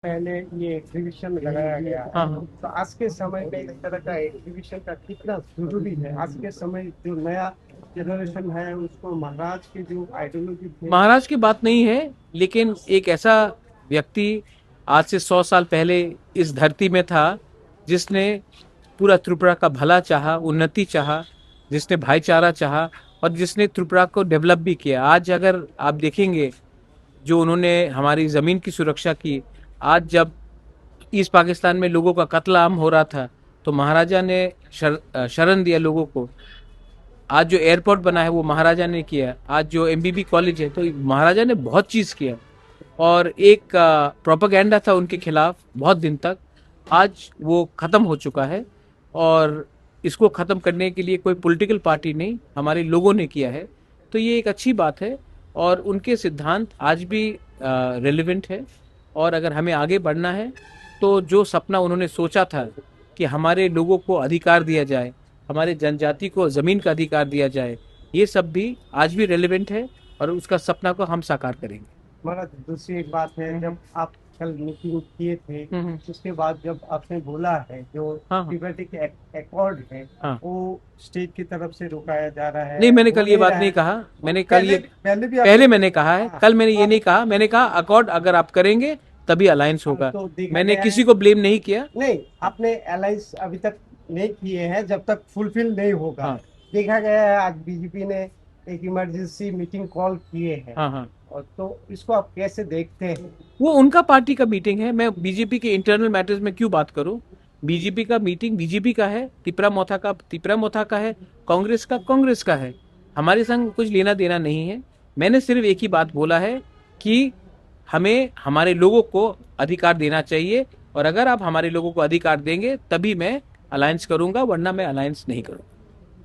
पहले ये एग्जीबिशन लगाया गया है। हाँ हाँ। तो आज के समय में इस तरह का एग्जीबिशन का कितना जरूरी है? आज के समय जो नया जनरेशन है उसको महाराज की जो आइडियोलॉजी थे। महाराज की बात नहीं है, लेकिन एक ऐसा व्यक्ति आज से 100 साल पहले इस धरती में था जिसने पूरा त्रिपुरा का भला चाहा, उन्नति चाहा, जिसने भाईचारा चाहा और जिसने त्रिपुरा को डेवलप भी किया। आज अगर आप देखेंगे जो उन्होंने हमारी ज़मीन की सुरक्षा की, आज जब ईस्ट पाकिस्तान में लोगों का कत्ल आम हो रहा था तो महाराजा ने शरण दिया लोगों को। आज जो एयरपोर्ट बना है वो महाराजा ने किया। आज जो एमबीबी कॉलेज है तो महाराजा ने बहुत चीज़ किया। और एक प्रोपेगेंडा था उनके खिलाफ बहुत दिन तक, आज वो ख़त्म हो चुका है। और इसको ख़त्म करने के लिए कोई पॉलिटिकल पार्टी नहीं, हमारे लोगों ने किया है। तो ये एक अच्छी बात है और उनके सिद्धांत आज भी रेलिवेंट है। और अगर हमें आगे बढ़ना है तो जो सपना उन्होंने सोचा था कि हमारे लोगों को अधिकार दिया जाए, हमारे जनजाति को ज़मीन का अधिकार दिया जाए, ये सब भी आज भी रेलिवेंट है और उसका सपना को हम साकार करेंगे। हमारा दूसरी एक बात है, हम्म जब आप कल मीटिंग किए थे हम्म। उसके बाद जब आपने बोला है जो हाँ हाँ तिब्बतिक अकॉर्ड है हाँ। वो स्टेट की तरफ से रुकाया जा रहा नहीं, है, मैंने हो कल ये नहीं बात रहा नहीं है। कहा। मैंने कल पहले ये पहले भी पहले आपने मैंने कहा है, हाँ, कल मैंने तो ये आप नहीं कहा। मैंने कहा अकॉर्ड अगर आप करेंगे तभी अलायंस होगा। तो देखा मैंने गया किसी है। को ब्लेम नहीं किया। नहीं, आपने एलाइंस अभी तक नहीं किए हैं जब तक फुलफिल नहीं होगा। हाँ देखा गया है आज बीजेपी ने एक इमरजेंसी मीटिंग कॉल किए हैं। हाँ हाँ। और तो इसको आप कैसे देखते हैं? वो उनका पार्टी का मीटिंग है, मैं बीजेपी के इंटरनल मैटर्स में क्यों बात करूं। बीजेपी का मीटिंग बीजेपी का है, तिपरा मोथा का है, कांग्रेस का है। हमारे संग कुछ लेना देना नहीं है। मैंने सिर्फ एक ही बात बोला है कि हमें हमारे लोगों को अधिकार देना चाहिए और अगर आप हमारे लोगों को अधिकार देंगे तभी मैं अलायंस करूंगा, वरना मैं अलायंस नहीं करूंगा।